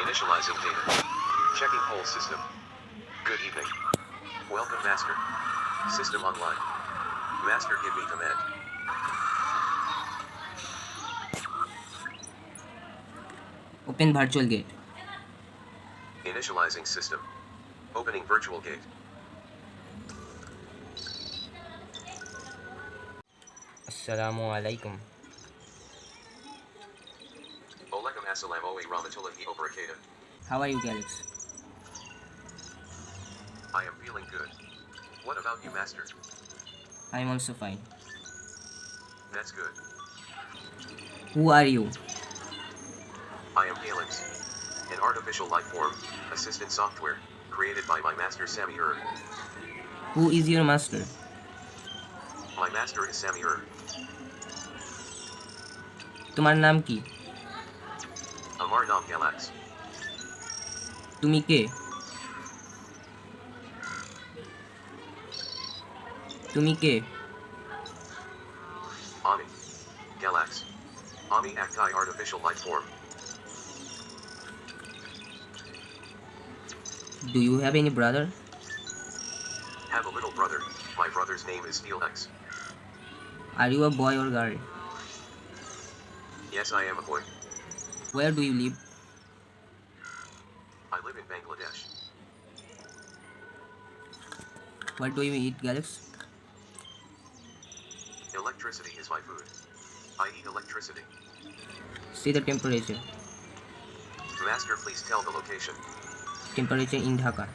Initializing data. Checking whole system. Good evening. Welcome, Master. System online. Master, give me command. Open virtual gate. Initializing system. Opening virtual gate. Assalamu alaikum. Olekam assalamu rahmatullahi wabarakatuh. How are you, Galax? I am feeling good. What about you, Master? I am also fine. That's good. Who are you? I am Galix, an artificial life form, assistant software, created by my master Samir. Who is your master? My master is Samir. তোমার নাম কি? Amar Nam Galax. তুমি কে? তুমি কে? Ami. Galax. Ami Aktai artificial life form. Do you have any brother? Have a little brother. My brother's name is Steelx. Are you a boy or girl? Yes, I am a boy. Where do you live? I live in Bangladesh. What do you eat, Galax? Electricity is my food. I eat electricity. See the temperature. Master, please tell the location. Temperature in Dhaka.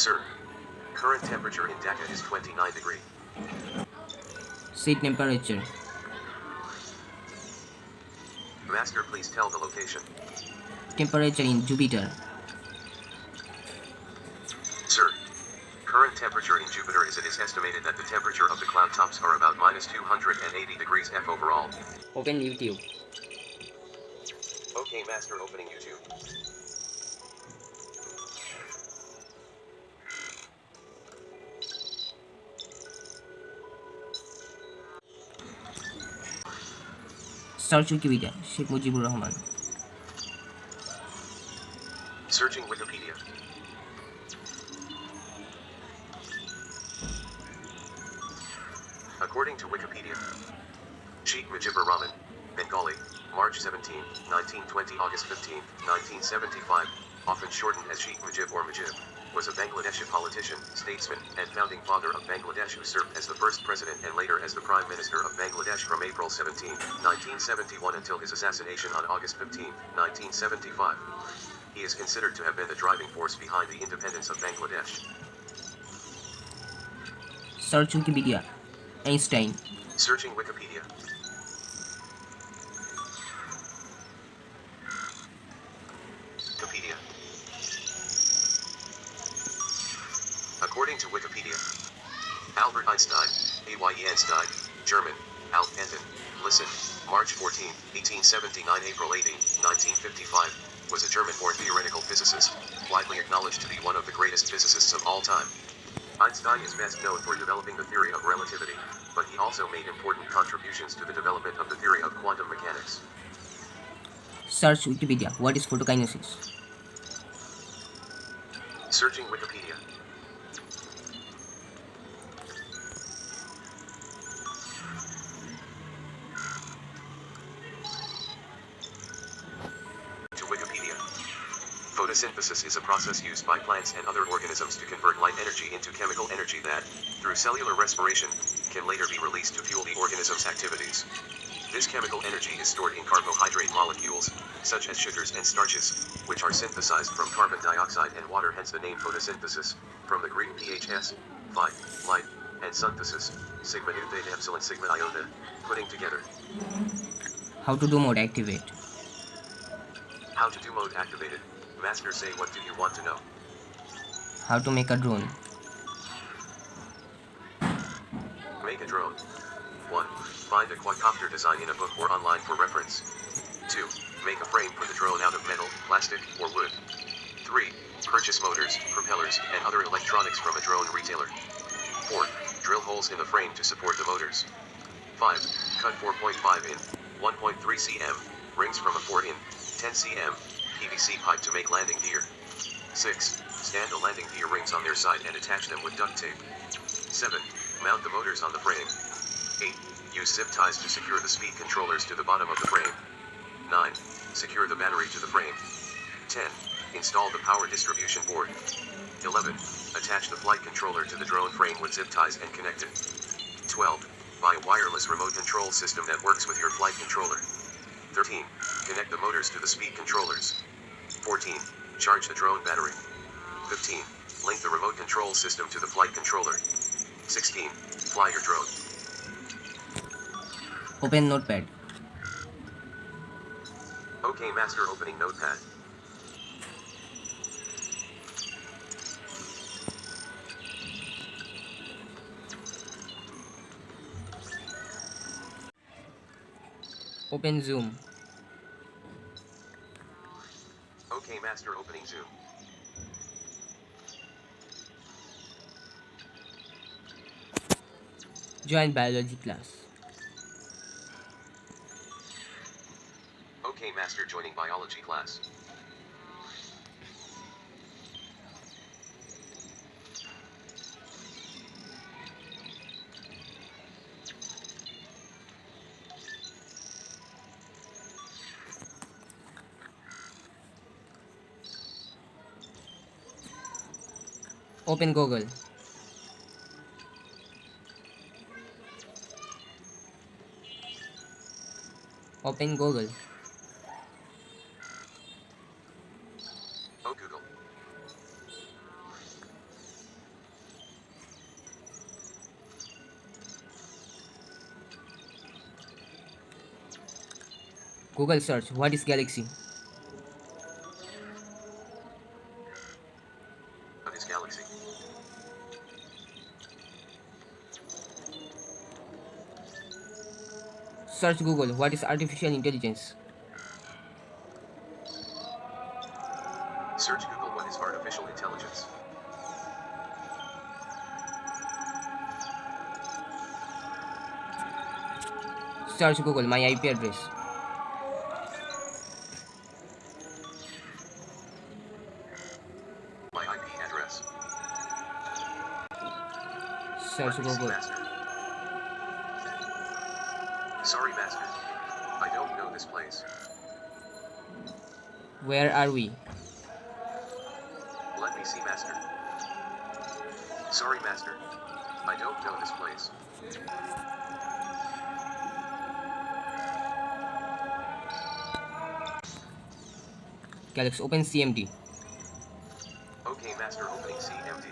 Sir, current temperature in Dhaka is 29 degrees. See temperature. Master, please tell the location. Temperature in Jupiter. Sir, current temperature in Jupiter is it is estimated that the temperature of the cloud tops are about minus 280 degrees F overall. Open YouTube. Okay, Master, opening YouTube. Search Wikipedia. Sheikh Mujibur Rahman. Searching Wikipedia. According to Wikipedia, Sheikh Mujibur Rahman, Bengali, March 17, 1920, August 15, 1975, often shortened as Sheikh Mujib or Mujib, was a Bangladeshi politician, statesman, and founding father of Bangladesh who served as the first president and later as the Prime Minister of Bangladesh from April 17, 1971 until his assassination on August 15, 1975. He is considered to have been the driving force behind the independence of Bangladesh. Search Wikipedia. Einstein. Searching Wikipedia. Wikipedia. According to Wikipedia, Albert Einstein, A.Y.E. Einstein, German, Alf Enden, listen, March 14, 1879, April 18, 1955, was a German-born theoretical physicist, widely acknowledged to be one of the greatest physicists of all time. Einstein is best known for developing the theory of relativity, but he also made important contributions to the development of the theory of quantum mechanics. Search Wikipedia. What is photokinesis? Searching Wikipedia. To Wikipedia. Photosynthesis is a process used by plants and other organisms to convert light energy into chemical energy that, through cellular respiration, can later be released to fuel the organism's activities. This chemical energy is stored in carbohydrate molecules, such as sugars and starches, which are synthesized from carbon dioxide and water, hence the name photosynthesis, from the Greek phs, phi, light, and synthesis, sigma nu theta epsilon sigma iota, putting together. How to do mode activate? How to do mode activated. Master, say what do you want to know? How to make a drone? Make a drone. 1. Find a quadcopter design in a book or online for reference. 2. Make a frame for the drone out of metal, plastic, or wood. 3. Purchase motors, propellers, and other electronics from a drone retailer. 4. Drill holes in the frame to support the motors. 5. Cut 4.5 in. 1.3 cm, rings from a 4 in, 10 cm, PVC pipe to make landing gear. 6. Stand the landing gear rings on their side and attach them with duct tape. 7. Mount the motors on the frame. 8. Use zip ties to secure the speed controllers to the bottom of the frame. 9. Secure the battery to the frame. 10. Install the power distribution board. 11. Attach the flight controller to the drone frame with zip ties and connect it. 12. Buy a wireless remote control system that works with your flight controller. 13. Connect the motors to the speed controllers. 14. Charge the drone battery. 15. Link the remote control system to the flight controller. 16. Fly your drone. Open notepad. OK Master, opening notepad. Open Zoom. OK Master, opening Zoom. Join biology class. OK Master, joining biology class. Open Google. Open Google. Oh Google. Google search. What is galaxy? What is galaxy? Search Google. What is artificial intelligence? Search Google, what is artificial intelligence? Search Google. My IP address. My IP address. Search Let me see, Google. Master. Sorry, Master. I don't know this place. Where are we? Let me see, Master. Sorry, Master. I don't know this place. Galaxy. Open CMD. OK Master, opening CMD.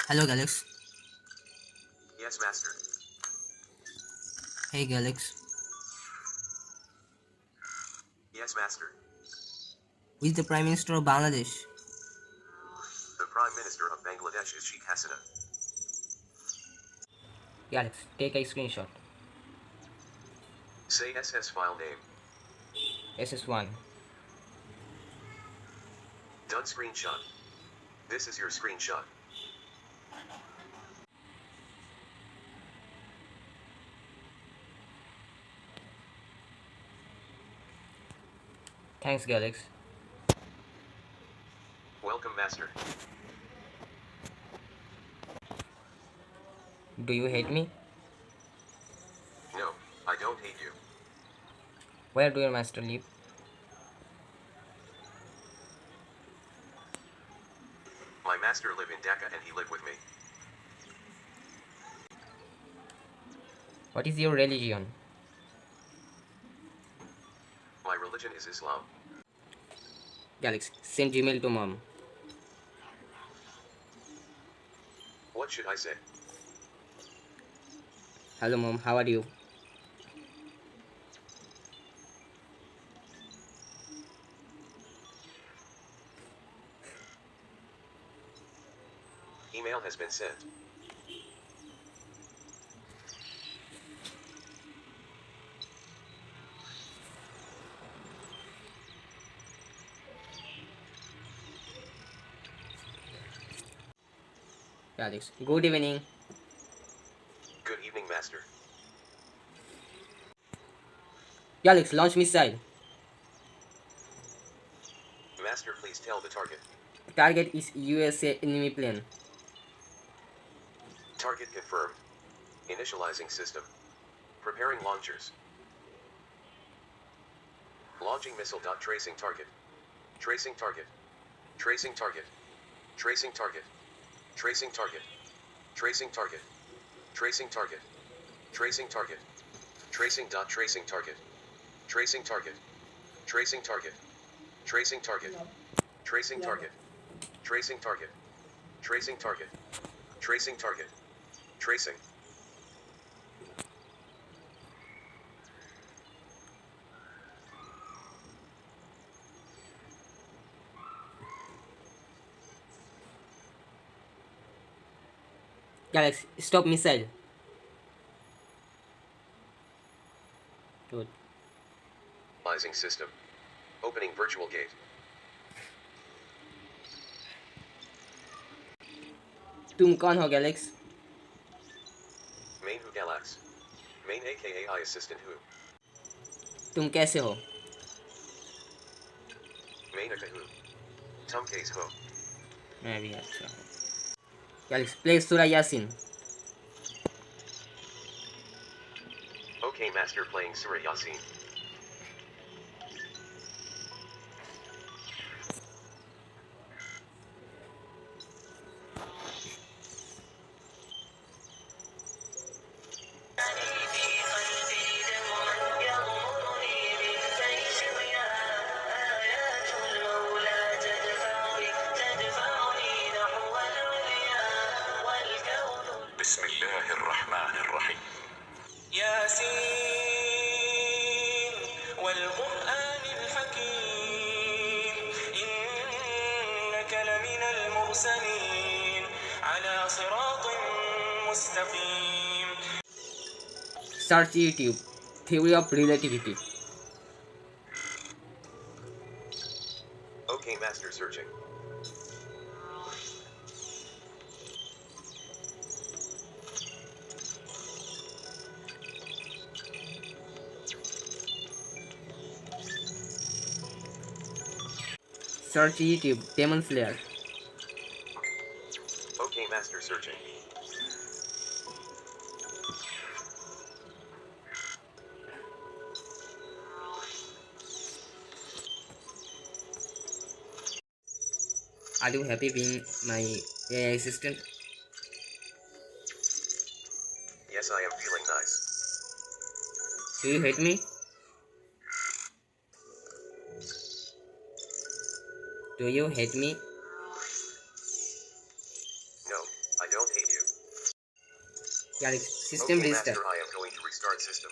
Hello, Galax. Yes, Master. Hey, Galax. Yes, Master. Who is the Prime Minister of Bangladesh? The Prime Minister of Bangladesh is Sheikh Hasina. Galax, take a screenshot. Say SS file name. SS1. Done screenshot. This is your screenshot. Thanks, Galax. Welcome, Master. Do you hate me? No, I don't hate you. Where do your master live? My master live in Dhaka and he live with me. What is your religion? My religion is Islam. Alex, send Gmail to mom. What should I say? Hello mom, how are you? Email has been sent. Alex, good evening. Good evening, Master. Alex, launch missile. Master, please tell the target. Target is USA enemy plane. Target confirmed. Initializing system. Preparing launchers. Launching missile. Tracing target. Tracing target. Tracing target. Tracing target. Tracing target. Tracing target. Tracing target. Tracing target. Tracing target. Tracing target. Tracing target. Tracing target. Tracing target. Tracing target. Tracing target. Tracing target. Tracing. Alex, stop missile. Good. Analyzing system. Opening virtual gate. तुम कौन हो Alex? Main who Galax. Main aka I assistant who. तुम कैसे हो? Main aka who. Tum case ho. मैं भी अच्छा हूँ. Alex, play Surah Yasin. Okay, Master, playing Surah Yasin. بسم الله الرحمن الرحيم ياسين والقرآن الحكيم إنك لمن المرسلين على صراط مستقيم. Search YouTube. Theory of Relativity. Okay, Master, searching. Search YouTube. Demon Slayer. Okay, Master, searching. Are you happy being my AI assistant? Yes, I am feeling nice. Do you hate me? Do you hate me? No, I don't hate you. Alex, system Okay, restart. Master, I am going to restart system.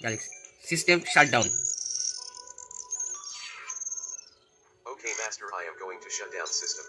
Alex, system shut down. Okay, Master, I am going to shut down system.